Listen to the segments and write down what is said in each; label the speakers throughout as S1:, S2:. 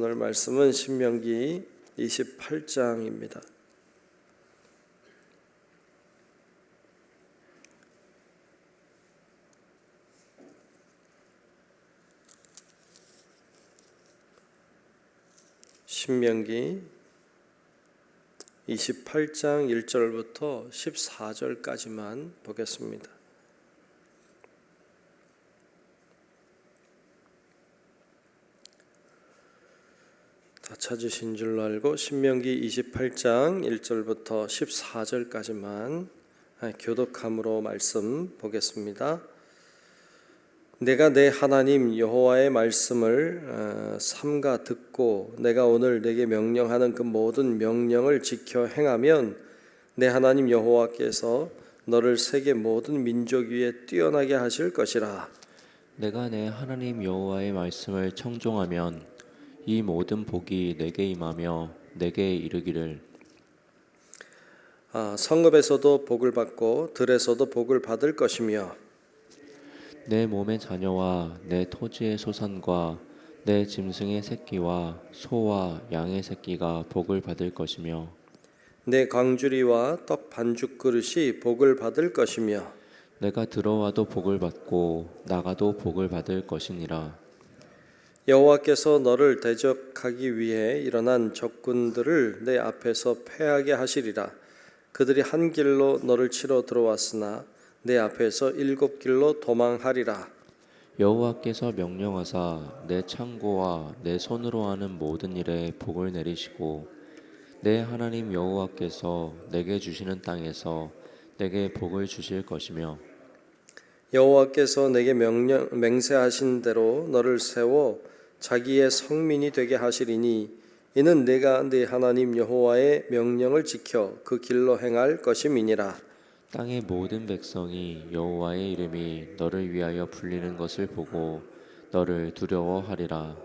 S1: 오늘 말씀은 신명기 28장입니다. 신명기 28장 1절부터 14절까지만 보겠습니다. 다 찾으신 줄로 알고 신명기 28장 1절부터 14절까지만 교독함으로 말씀 보겠습니다. 내가 내 하나님 여호와의 말씀을 삼가 듣고 내가 오늘 내게 명령하는 그 모든 명령을 지켜 행하면 내 하나님 여호와께서 너를 세계 모든 민족 위에 뛰어나게 하실 것이라.
S2: 내가 내 하나님 여호와의 말씀을 청종하면 이 모든 복이 내게 임하며 내게 이르기를
S1: 성읍에서도 복을 받고 들에서도 복을 받을 것이며
S2: 내 몸의 자녀와 내 토지의 소산과 내 짐승의 새끼와 소와 양의 새끼가 복을 받을 것이며
S1: 내 광주리와 떡 반죽 그릇이 복을 받을 것이며
S2: 내가 들어와도 복을 받고 나가도 복을 받을 것이니라.
S1: 여호와께서 너를 대적하기 위해 일어난 적군들을 내 앞에서 패하게 하시리라. 그들이 한 길로 너를 치러 들어왔으나 내 앞에서 7길로 도망하리라.
S2: 여호와께서 명령하사 내 창고와 내 손으로 하는 모든 일에 복을 내리시고 내 하나님 여호와께서 내게 주시는 땅에서 내게 복을 주실 것이며
S1: 여호와께서 내게 맹세하신 대로 너를 세워 자기의 성민이 되게 하시리니 이는 내가 네 하나님 여호와의 명령을 지켜 그 길로 행할 것임이니라.
S2: 땅의 모든 백성이 여호와의 이름이 너를 위하여 불리는 것을 보고 너를 두려워하리라.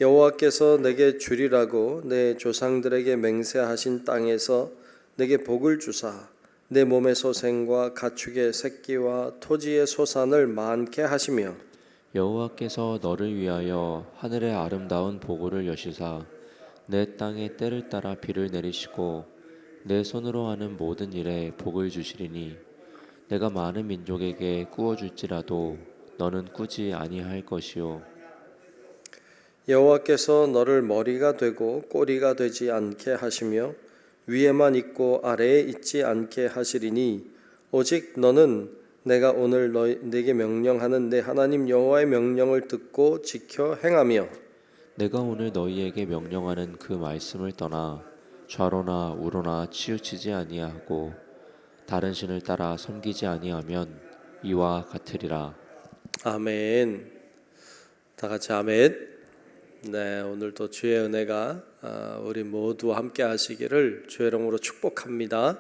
S1: 여호와께서 내게 주리라고 내 조상들에게 맹세하신 땅에서 내게 복을 주사 내 몸의 소생과 가축의 새끼와 토지의 소산을 많게 하시며
S2: 여호와께서 너를 위하여 하늘의 아름다운 보고를 여시사 내 땅에 때를 따라 비를 내리시고 내 손으로 하는 모든 일에 복을 주시리니 내가 많은 민족에게 꾸어줄지라도 너는 꾸지 아니할 것이요
S1: 여호와께서 너를 머리가 되고 꼬리가 되지 않게 하시며 위에만 있고 아래에 있지 않게 하시리니 오직 너는 내가 오늘 네게 명령하는 내 하나님 여호와의 명령을 듣고 지켜 행하며
S2: 내가 오늘 너희에게 명령하는 그 말씀을 떠나 좌로나 우로나 치우치지 아니하고 다른 신을 따라 섬기지 아니하면 이와 같으리라.
S1: 아멘. 다 같이 아멘. 네, 오늘도 주의 은혜가 우리 모두 함께 하시기를 주의 이름으로 축복합니다.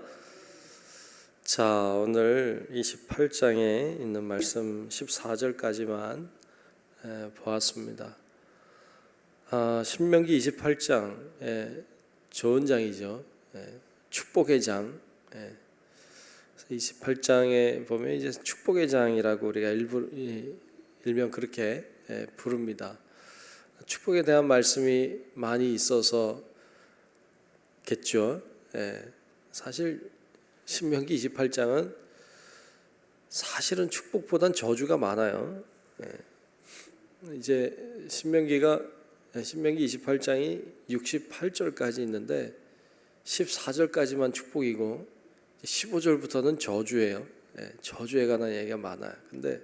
S1: 자, 오늘 28장에 있는 말씀 14절까지만 보았습니다. 신명기 28장 좋은 장이죠. 축복의 장. 28장에 보면 이제 축복의 장이라고 우리가 일명 그렇게 부릅니다. 축복에 대한 말씀이 많이 있어서겠죠. 사실 신명기 28장은 사실은 축복보단 저주가 많아요. 이제 신명기 28장이 68절까지 있는데 14절까지만 축복이고 15절부터는 저주예요. 저주에 관한 얘기가 많아요. 근데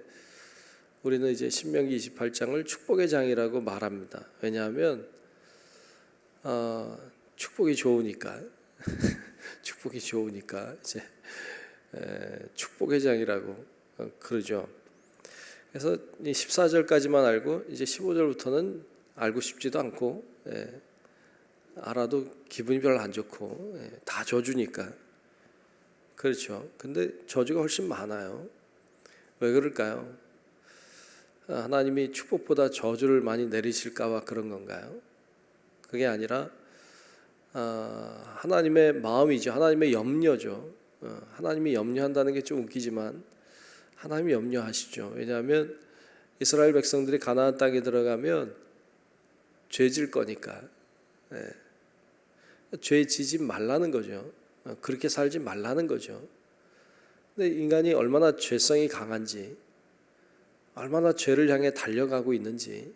S1: 우리는 이제 신명기 28장을 축복의 장이라고 말합니다. 왜냐하면 축복이 좋으니까 축복이 좋으니까 이제 축복의 장이라고 그러죠. 그래서 14절까지만 알고 이제 15절부터는 알고 싶지도 않고 알아도 기분이 별로 안 좋고 다 저주니까 그렇죠. 근데 저주가 훨씬 많아요. 왜 그럴까요? 하나님이 축복보다 저주를 많이 내리실까 봐 그런 건가요? 그게 아니라 하나님의 마음이죠. 하나님의 염려죠. 하나님이 염려한다는 게 좀 웃기지만 하나님이 염려하시죠. 왜냐하면 이스라엘 백성들이 가나안 땅에 들어가면 죄질 거니까. 죄 지지 말라는 거죠. 그렇게 살지 말라는 거죠. 근데 인간이 얼마나 죄성이 강한지, 얼마나 죄를 향해 달려가고 있는지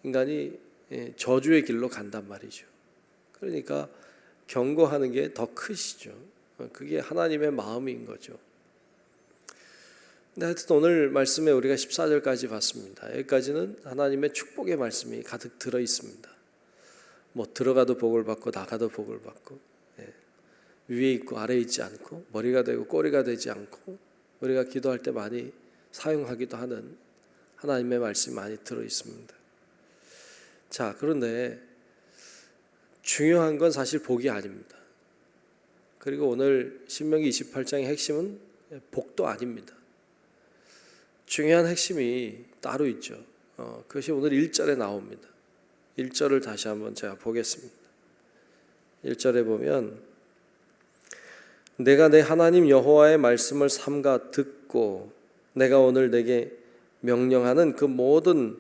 S1: 인간이 저주의 길로 간단 말이죠. 그러니까 경고하는 게 더 크시죠. 그게 하나님의 마음인 거죠. 근데 하여튼 오늘 말씀에 우리가 14절까지 봤습니다. 여기까지는 하나님의 축복의 말씀이 가득 들어 있습니다. 뭐 들어가도 복을 받고 나가도 복을 받고, 위에 있고 아래에 있지 않고 머리가 되고 꼬리가 되지 않고, 우리가 기도할 때 많이 사용하기도 하는 하나님의 말씀이 많이 들어 있습니다. 자, 그런데 중요한 건 사실 복이 아닙니다. 그리고 오늘 신명기 28장의 핵심은 복도 아닙니다. 중요한 핵심이 따로 있죠. 그것이 오늘 1절에 나옵니다. 1절을 다시 한번 제가 보겠습니다. 1절에 보면 내가 내 하나님 여호와의 말씀을 삼가 듣고 내가 오늘 내게 명령하는 그 모든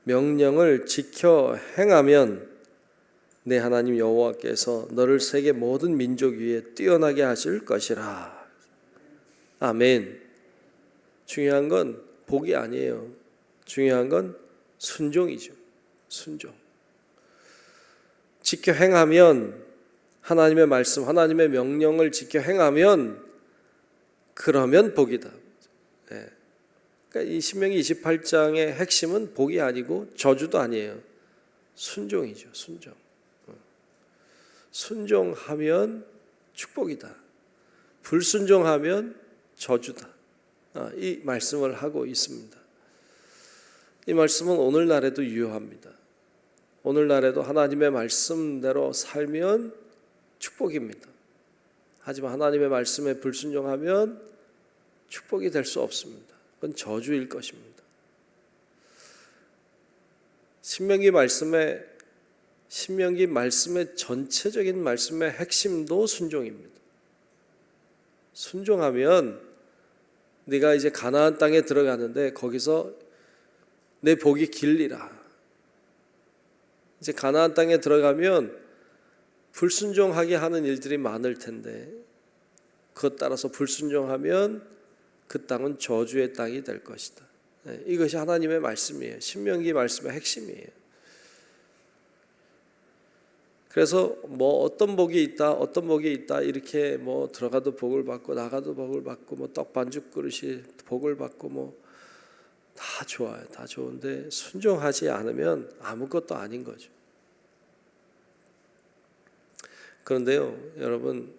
S1: 명령을 지켜 행하면 내 하나님 여호와께서 너를 세계 모든 민족 위에 뛰어나게 하실 것이라. 아멘. 중요한 건 복이 아니에요. 중요한 건 순종이죠. 순종. 지켜 행하면, 하나님의 말씀, 하나님의 명령을 지켜 행하면 그러면 복이다. 그러니까 이 신명기 28장의 핵심은 복이 아니고 저주도 아니에요. 순종이죠. 순종. 순종하면 축복이다. 불순종하면 저주다. 이 말씀을 하고 있습니다. 이 말씀은 오늘날에도 유효합니다. 오늘날에도 하나님의 말씀대로 살면 축복입니다. 하지만 하나님의 말씀에 불순종하면 축복이 될 수 없습니다. 그건 저주일 것입니다. 신명기 말씀의 전체적인 말씀의 핵심도 순종입니다. 순종하면 네가 이제 가나안 땅에 들어가는데 거기서 내 복이 길리라. 이제 가나안 땅에 들어가면 불순종하게 하는 일들이 많을 텐데 그것 따라서 불순종하면 그 땅은 저주의 땅이 될 것이다. 이것이 하나님의 말씀이에요. 신명기 말씀의 핵심이에요. 그래서 뭐 어떤 복이 있다 이렇게 뭐 들어가도 복을 받고 나가도 복을 받고 뭐 떡 반죽 그릇이 복을 받고 뭐 다 좋아요. 다 좋은데 순종하지 않으면 아무것도 아닌 거죠. 그런데요, 여러분,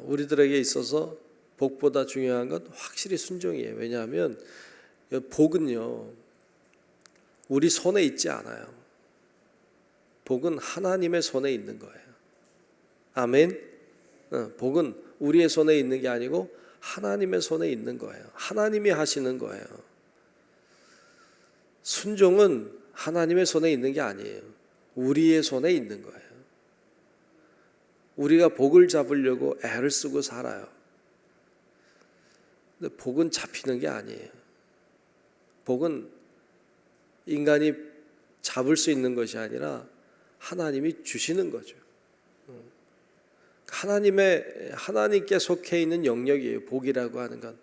S1: 우리들에게 있어서 복보다 중요한 건 확실히 순종이에요. 왜냐하면 복은요, 우리 손에 있지 않아요. 복은 하나님의 손에 있는 거예요. 아멘. 복은 우리의 손에 있는 게 아니고 하나님의 손에 있는 거예요. 하나님이 하시는 거예요. 순종은 하나님의 손에 있는 게 아니에요. 우리의 손에 있는 거예요. 우리가 복을 잡으려고 애를 쓰고 살아요. 근데 복은 잡히는 게 아니에요. 복은 인간이 잡을 수 있는 것이 아니라 하나님이 주시는 거죠. 하나님께 속해 있는 영역이에요. 복이라고 하는 건.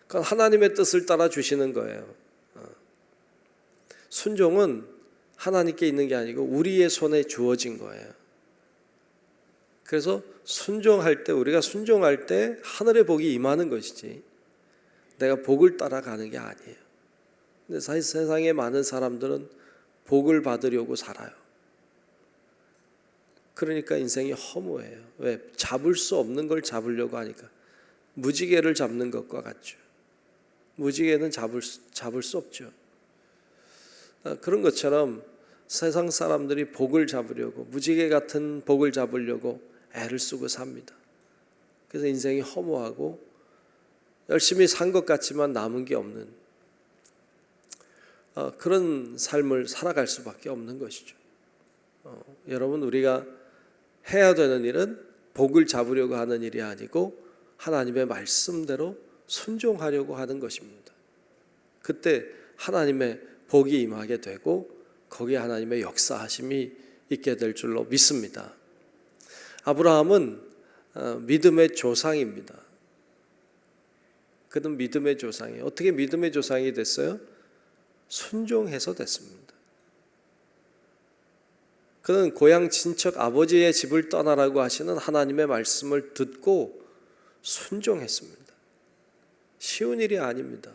S1: 그건 하나님의 뜻을 따라 주시는 거예요. 순종은 하나님께 있는 게 아니고 우리의 손에 주어진 거예요. 그래서 우리가 순종할 때 하늘의 복이 임하는 것이지 내가 복을 따라가는 게 아니에요. 근데 사실 세상에 많은 사람들은 복을 받으려고 살아요. 그러니까 인생이 허무해요. 왜? 잡을 수 없는 걸 잡으려고 하니까. 무지개를 잡는 것과 같죠. 무지개는 잡을 수 없죠. 그런 것처럼 세상 사람들이 복을 잡으려고, 무지개 같은 복을 잡으려고 애를 쓰고 삽니다. 그래서 인생이 허무하고 열심히 산 것 같지만 남은 게 없는 그런 삶을 살아갈 수밖에 없는 것이죠. 여러분, 우리가 해야 되는 일은 복을 잡으려고 하는 일이 아니고 하나님의 말씀대로 순종하려고 하는 것입니다. 그때 하나님의 복이 임하게 되고 거기에 하나님의 역사하심이 있게 될 줄로 믿습니다. 아브라함은 믿음의 조상입니다. 그는 믿음의 조상이에요. 어떻게 믿음의 조상이 됐어요? 순종해서 됐습니다. 그는 고향 친척 아버지의 집을 떠나라고 하시는 하나님의 말씀을 듣고 순종했습니다. 쉬운 일이 아닙니다.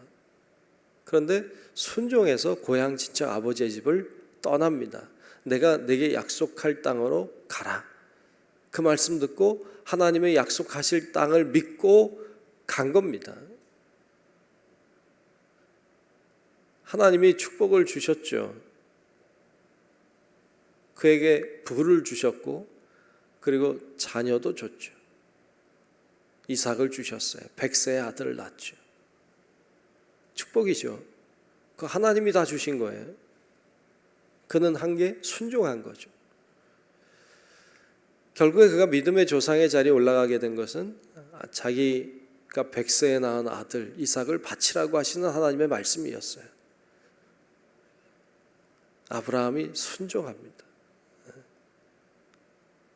S1: 그런데 순종해서 고향 친척 아버지의 집을 떠납니다. 내가 내게 약속할 땅으로 가라. 그 말씀 듣고 하나님의 약속하실 땅을 믿고 간 겁니다. 하나님이 축복을 주셨죠. 그에게 부를 주셨고 그리고 자녀도 줬죠. 이삭을 주셨어요. 100세의 아들을 낳았죠. 축복이죠. 그 하나님이 다 주신 거예요. 그는 한 게 순종한 거죠. 결국에 그가 믿음의 조상의 자리에 올라가게 된 것은 자기가 100세에 낳은 아들 이삭을 바치라고 하시는 하나님의 말씀이었어요. 아브라함이 순종합니다.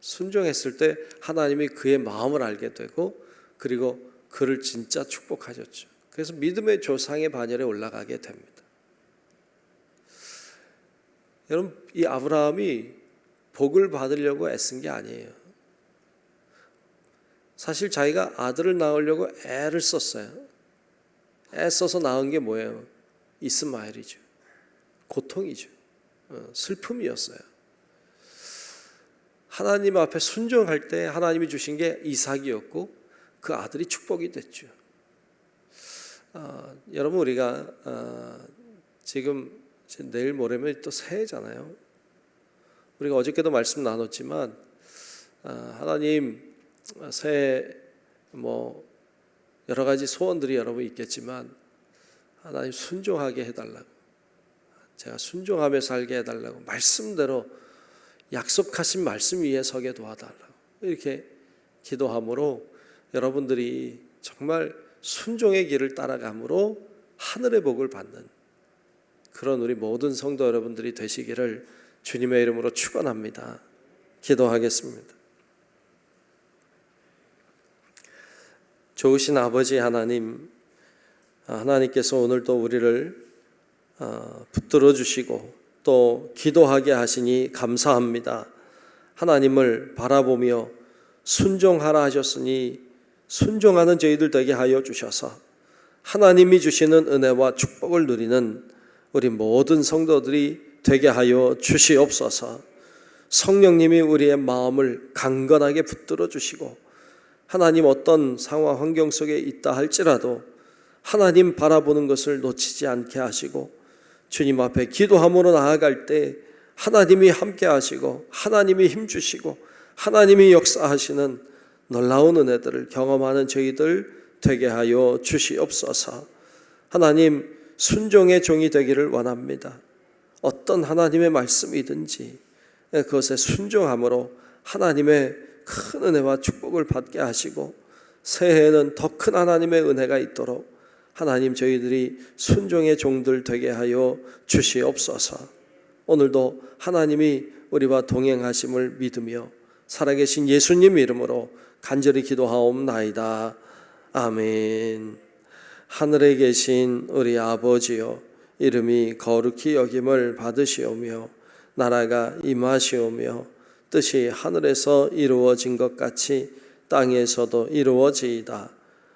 S1: 순종했을 때 하나님이 그의 마음을 알게 되고 그리고 그를 진짜 축복하셨죠. 그래서 믿음의 조상의 반열에 올라가게 됩니다. 여러분, 이 아브라함이 복을 받으려고 애쓴 게 아니에요. 사실 자기가 아들을 낳으려고 애를 썼어요. 애써서 낳은 게 뭐예요? 이스마엘이죠. 고통이죠. 슬픔이었어요. 하나님 앞에 순종할 때 하나님이 주신 게 이삭이었고 그 아들이 축복이 됐죠. 여러분, 우리가 지금 내일 모레면 또 새해잖아요. 우리가 어저께도 말씀 나눴지만 하나님 새해 여러 가지 소원들이 여러분 있겠지만 하나님 순종하게 해달라고, 제가 순종하며 살게 해달라고, 말씀대로 약속하신 말씀 위에 서게 도와달라고 이렇게 기도함으로 여러분들이 정말 순종의 길을 따라감으로 하늘의 복을 받는 그런 우리 모든 성도 여러분들이 되시기를 주님의 이름으로 축원합니다. 기도하겠습니다. 좋으신 아버지 하나님, 하나님께서 오늘도 우리를 붙들어 주시고 또 기도하게 하시니 감사합니다. 하나님을 바라보며 순종하라 하셨으니 순종하는 저희들 되게 하여 주셔서 하나님이 주시는 은혜와 축복을 누리는 우리 모든 성도들이 되게 하여 주시옵소서. 성령님이 우리의 마음을 강건하게 붙들어 주시고 하나님 어떤 상황 환경 속에 있다 할지라도 하나님 바라보는 것을 놓치지 않게 하시고 주님 앞에 기도함으로 나아갈 때 하나님이 함께 하시고 하나님이 힘주시고 하나님이 역사하시는 놀라운 은혜들을 경험하는 저희들 되게 하여 주시옵소서. 하나님, 순종의 종이 되기를 원합니다. 어떤 하나님의 말씀이든지 그것에 순종함으로 하나님의 큰 은혜와 축복을 받게 하시고 새해에는 더 큰 하나님의 은혜가 있도록 하나님 저희들이 순종의 종들 되게 하여 주시옵소서. 오늘도 하나님이 우리와 동행하심을 믿으며 살아계신 예수님 이름으로 간절히 기도하옵나이다. 아멘. 하늘에 계신 우리 아버지여, 이름이 거룩히 여김을 받으시오며 나라가 임하시오며 뜻이 하늘에서 이루어진 것 같이 땅에서도 이루어지이다.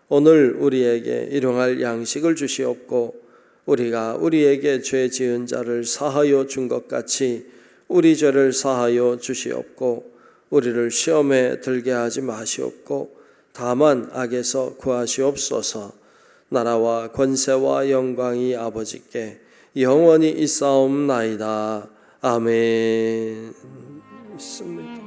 S1: 오늘 우리에게 일용할 양식을 주시옵고 우리가 우리에게 죄 지은 자를 사하여 준 것 같이 우리 죄를 사하여 주시옵고 우리를 시험에 들게 하지 마시옵고 다만 악에서 구하시옵소서. 나라와 권세와 영광이 아버지께 영원히 있사옵나이다. 아멘. 믿습니다.